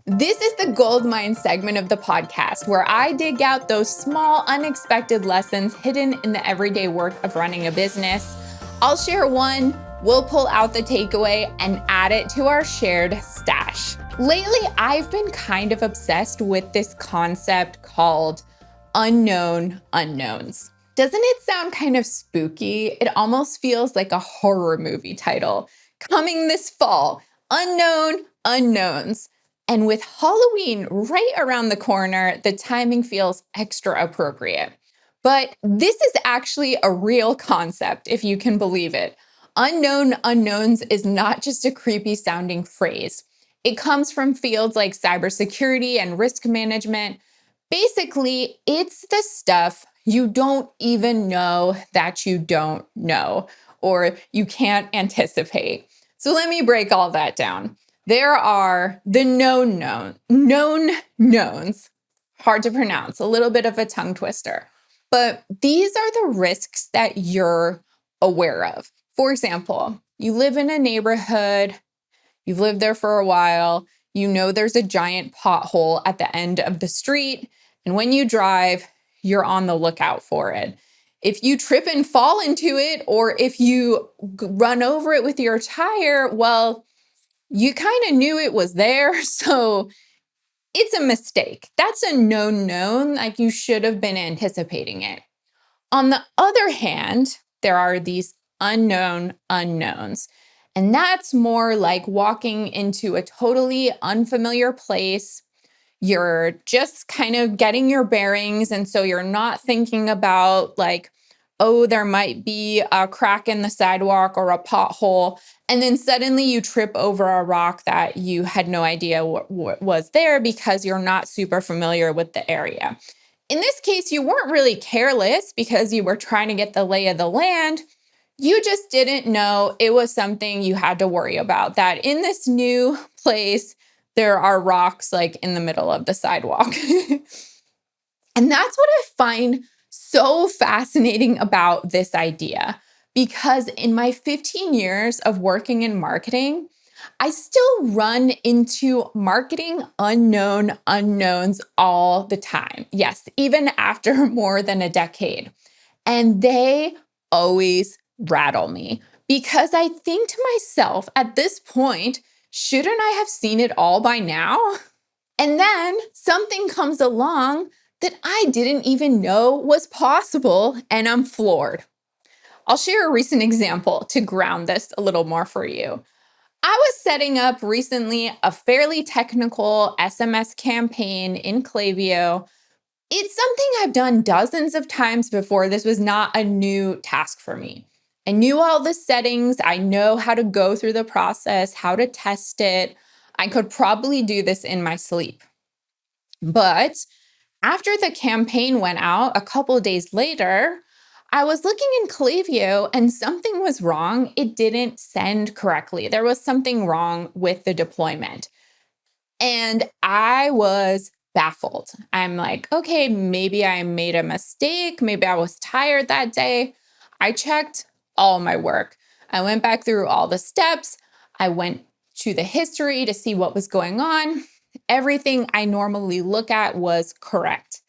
This is the goldmine segment of the podcast where I dig out those small, unexpected lessons hidden in the everyday work of running a business. I'll share one, we'll pull out the takeaway and add it to our shared stash. Lately, I've been kind of obsessed with this concept called unknown unknowns. Doesn't it sound kind of spooky? It almost feels like a horror movie title. Coming this fall, unknown unknowns. And with Halloween right around the corner, the timing feels extra appropriate. But this is actually a real concept, if you can believe it. Unknown unknowns is not just a creepy sounding phrase. It comes from fields like cybersecurity and risk management. Basically, it's the stuff you don't even know that you don't know, or you can't anticipate. So let me break all that down. There are the known knowns, hard to pronounce, a little bit of a tongue twister. But these are the risks that you're aware of. For example, you live in a neighborhood, you've lived there for a while, you know there's a giant pothole at the end of the street, and when you drive, you're on the lookout for it. If you trip and fall into it, or if you run over it with your tire, well, you kind of knew it was there, so it's a mistake. That's a known, like you should have been anticipating it. On the other hand, there are these unknown unknowns, and that's more like walking into a totally unfamiliar place. You're just kind of getting your bearings, and so you're not thinking about like, oh, there might be a crack in the sidewalk or a pothole. And then suddenly you trip over a rock that you had no idea what was there because you're not super familiar with the area. In this case, you weren't really careless because you were trying to get the lay of the land. You just didn't know it was something you had to worry about, that in this new place, there are rocks like in the middle of the sidewalk. And that's what I find so fascinating about this idea, because in my 15 years of working in marketing, I still run into marketing unknown unknowns all the time. Yes, even after more than a decade. And they always rattle me because I think to myself at this point, shouldn't I have seen it all by now? And then something comes along that I didn't even know was possible, and I'm floored. I'll share a recent example to ground this a little more for you. I was setting up recently a fairly technical SMS campaign in Klaviyo. It's something I've done dozens of times before. This was not a new task for me. I knew all the settings. I know how to go through the process, how to test it. I could probably do this in my sleep. But after the campaign went out a couple days later, I was looking in Klaviyo and something was wrong. It didn't send correctly. There was something wrong with the deployment. And I was baffled. I'm like, okay, maybe I made a mistake. Maybe I was tired that day. I checked all my work. I went back through all the steps. I went to the history to see what was going on. Everything I normally look at was correct.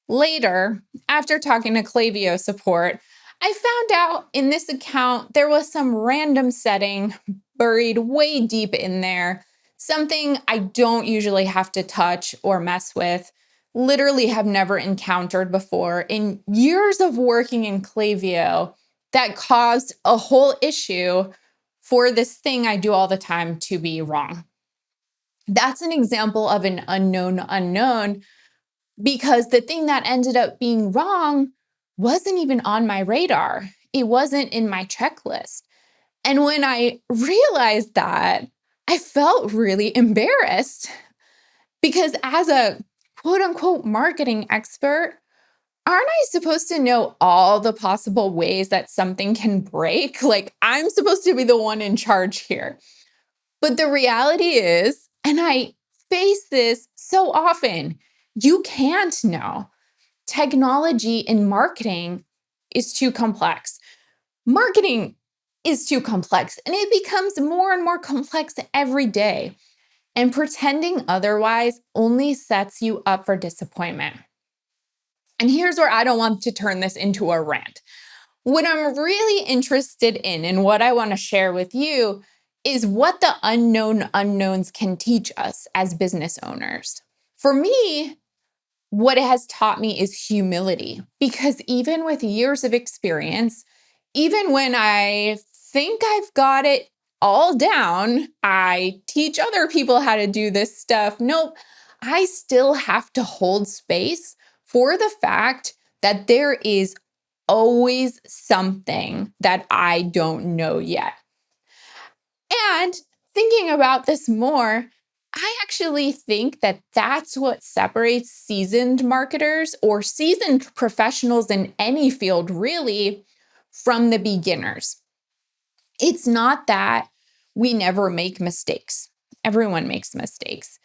Later, after talking to Klaviyo support, I found out in this account there was some random setting buried way deep in there, something I don't usually have to touch or mess with, literally have never encountered before in years of working in Klaviyo, that caused a whole issue for this thing I do all the time to be wrong. That's an example of an unknown unknown, because the thing that ended up being wrong wasn't even on my radar. It wasn't in my checklist. And when I realized that, I felt really embarrassed because as a quote unquote marketing expert, aren't I supposed to know all the possible ways that something can break? Like, I'm supposed to be the one in charge here. But the reality is, and I face this so often, you can't know. Technology in marketing is too complex. Marketing is too complex, and it becomes more and more complex every day. And pretending otherwise only sets you up for disappointment. And here's where I don't want to turn this into a rant. What I'm really interested in and what I want to share with you is what the unknown unknowns can teach us as business owners. For me, what it has taught me is humility, because even with years of experience, even when I think I've got it all down, I teach other people how to do this stuff. Nope, I still have to hold space for the fact that there is always something that I don't know yet. And thinking about this more, I actually think that that's what separates seasoned marketers or seasoned professionals in any field really from the beginners. It's not that we never make mistakes. Everyone makes mistakes.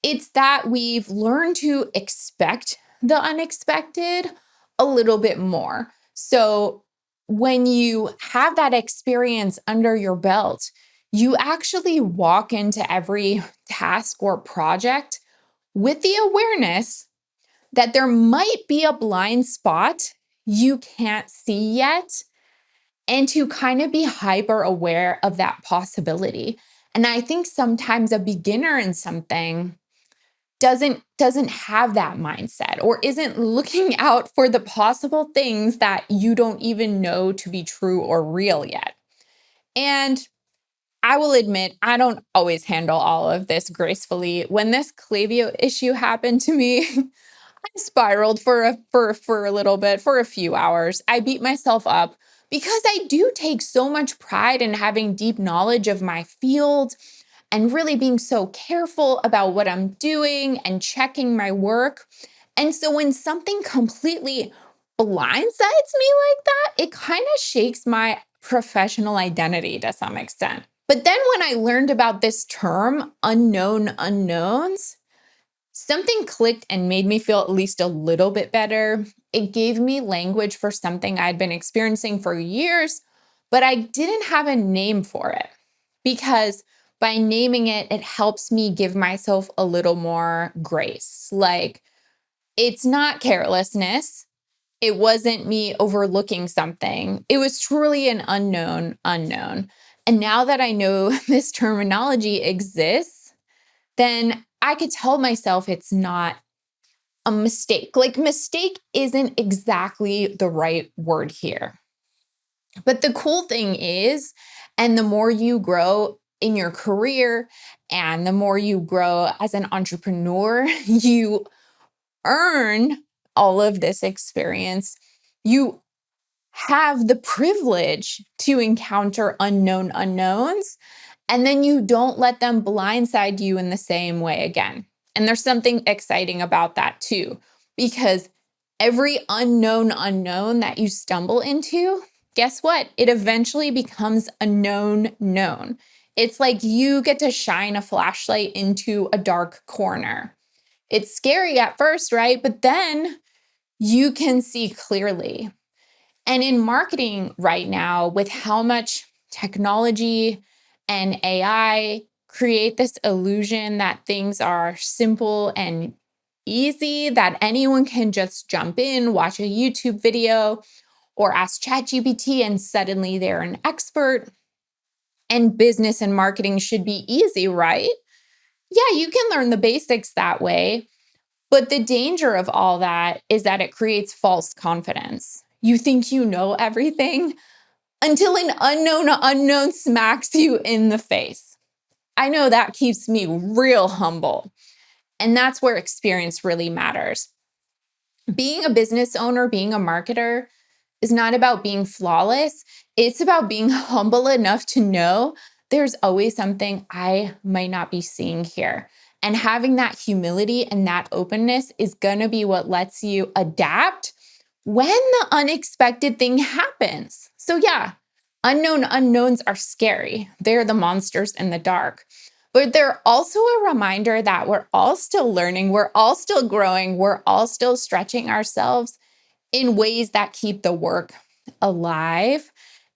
It's that we've learned to expect the unexpected a little bit more. So when you have that experience under your belt, you actually walk into every task or project with the awareness that there might be a blind spot you can't see yet, and to kind of be hyper aware of that possibility. And I think sometimes a beginner in something doesn't have that mindset or isn't looking out for the possible things that you don't even know to be true or real yet. And I will admit, I don't always handle all of this gracefully. When this Klaviyo issue happened to me, I spiraled for a little bit, for a few hours. I beat myself up because I do take so much pride in having deep knowledge of my field and really being so careful about what I'm doing and checking my work. And so when something completely blindsides me like that, it kind of shakes my professional identity to some extent. But then when I learned about this term, unknown unknowns, something clicked and made me feel at least a little bit better. It gave me language for something I'd been experiencing for years, but I didn't have a name for it, because by naming it, it helps me give myself a little more grace. Like, it's not carelessness. It wasn't me overlooking something. It was truly an unknown unknown. And now that I know this terminology exists, then I could tell myself it's not a mistake. Like, mistake isn't exactly the right word here. But the cool thing is, and the more you grow in your career and the more you grow as an entrepreneur, you earn all of this experience. You have the privilege to encounter unknown unknowns, and then you don't let them blindside you in the same way again. And there's something exciting about that too, because every unknown unknown that you stumble into, guess what? It eventually becomes a known known. It's like you get to shine a flashlight into a dark corner. It's scary at first, right? But then you can see clearly. And in marketing right now, with how much technology and AI create this illusion that things are simple and easy, that anyone can just jump in, watch a YouTube video, or ask ChatGPT, and suddenly they're an expert. And business and marketing should be easy, right? Yeah, you can learn the basics that way. But the danger of all that is that it creates false confidence. You think you know everything until an unknown unknown smacks you in the face. I know that keeps me real humble. And that's where experience really matters. Being a business owner, being a marketer, is not about being flawless. It's about being humble enough to know there's always something I might not be seeing here. And having that humility and that openness is going to be what lets you adapt when the unexpected thing happens. So yeah, unknown unknowns are scary. They're the monsters in the dark. But they're also a reminder that we're all still learning, we're all still growing, we're all still stretching ourselves in ways that keep the work alive.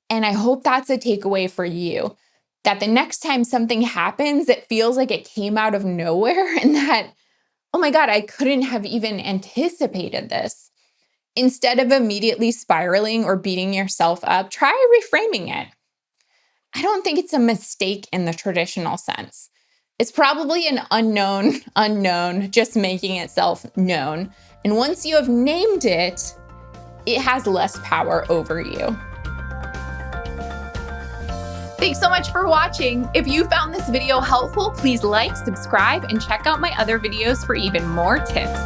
And I hope that's a takeaway for you. that the next time something happens, it feels like it came out of nowhere and that, oh my God, I couldn't have even anticipated this. Instead of immediately spiraling or beating yourself up, try reframing it. I don't think it's a mistake in the traditional sense. It's probably an unknown, just making itself known. And once you have named it, it has less power over you. Thanks so much for watching. If you found this video helpful, please like, subscribe, and check out my other videos for even more tips.